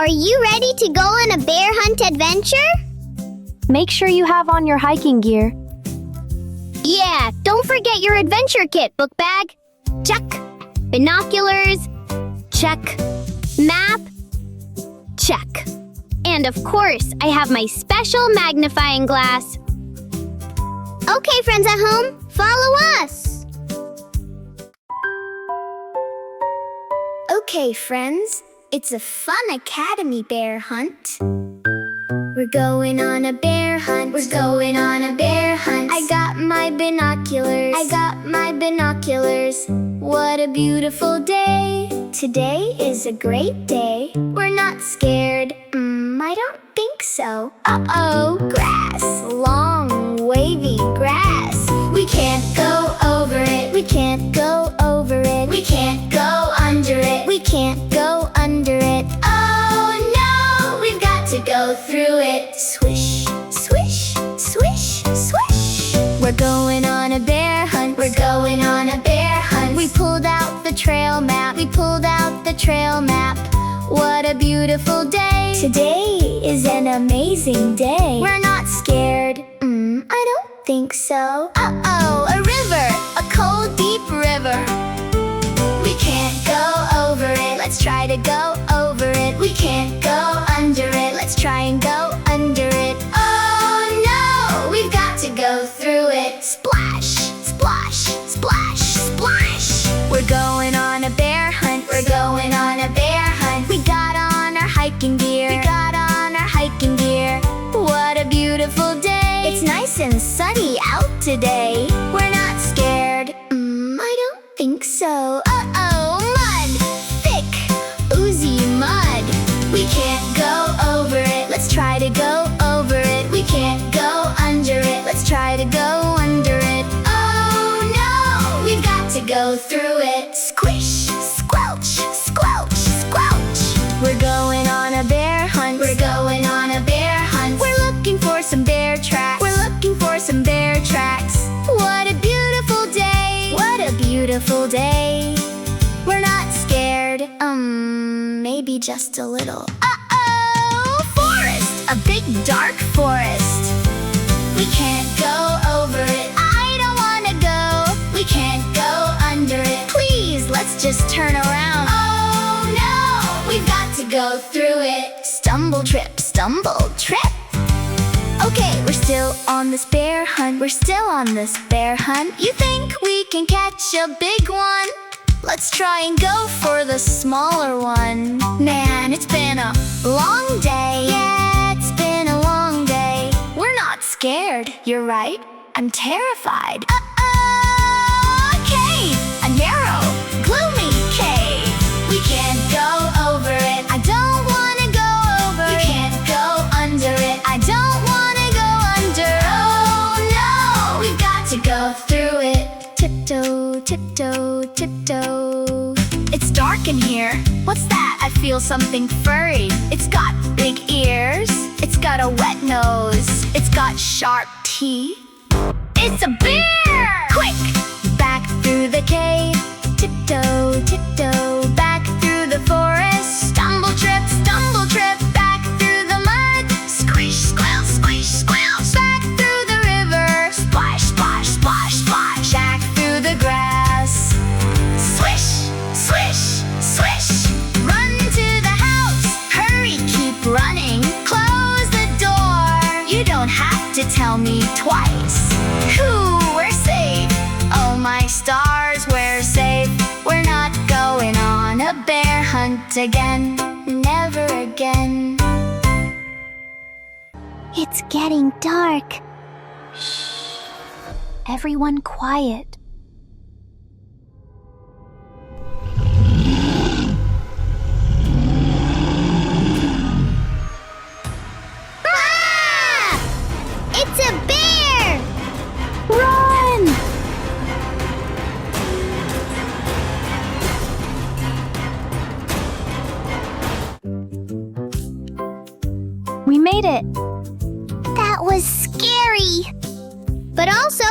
Are you ready to go on a bear hunt adventure? Make sure you have on your hiking gear. Yeah, don't forget your adventure kit, book bag. Check. Binoculars. Check. Map. Check. And of course, I have my special magnifying glass. Okay, friends at home, follow us. Okay, friends, it's a fun academy bear hunt. We're going on a bear hunt. We're going on a bear hunt. I got my binoculars. I got my binoculars. What a beautiful day. Today is a great day. We're not scared. I don't think so. Uh-oh, grass. Long, wavy grass. We can't go over it. We can't go over it. We can't go under it. We can't go under it. Oh no, we've got to go through it. Swish, swish, swish, swish. We're going on a bear hunt. We're going on a bear hunt. We pulled out the trail map. We pulled out the trail map. What a beautiful day. Today is an amazing day. We're not scared. I don't think so. Uh-oh, a river. A cold, deep river. We can't go over it. Let's try to go over it. We can't go under it. Let's try and go under it. Oh no, we've got to go through it. Splash, splash, splash, splash. We're going on a bear hunt. We're going on a bear hunt. We got on our hiking gear. We got on our hiking gear. What a beautiful day. It's nice and sunny out today. We're not scared. I don't think so. Uh-oh, mud. Thick, oozy mud. We can't go over it. Let's try to go over it. We can't go under it. Let's try to go under it. Oh no, we've got to go through it. Squish, squelch, squelch, squelch. We're going on a bear hunt. We're going on a bear hunt. We're looking for some bear tracks. We're looking for some bear tracks. What a beautiful day. What a beautiful day. We're not scared. Maybe just a little. Uh-oh! Forest! A big dark forest. We can't go over it. I don't wanna go. We can't go under it. Please, let's just turn around. Oh no! We've got to go through it. Stumble, trip, stumble, trip. Okay, we're still on this bear hunt. We're still on this bear hunt. You think we can catch a big one? Let's try and go for the smaller one. Man, it's been a long day. Yeah, it's been a long day. We're not scared, you're right. I'm terrified. Uh-oh, a cave! A narrow, gloomy cave. We can't go over it. I don't wanna go over it. You can't go under it. I don't wanna go under. Oh no, we've got to go through it. Tiptoe, tiptoe, tiptoe. It's dark in here. What's that? I feel something furry. It's got big ears. It's got a wet nose. It's got sharp teeth. It's a bear! Quick! Back through the cave. Tiptoe, tiptoe. Back through the forest. Stumble, trip, back through the mud. Squish, squeal, squish, squeal. Back through the river. Splash, splash, splash, splash. Back through the grass. Swish, swish, swish. Run to the house. Hurry, keep running. Close the door. You don't have to tell me twice. We're safe. Oh my stars, we're safe. We're not going on a bear hunt again. Never again. It's getting dark. Shh. Everyone quiet. Ah! It's a bear! Run! We made it. That was scary, but also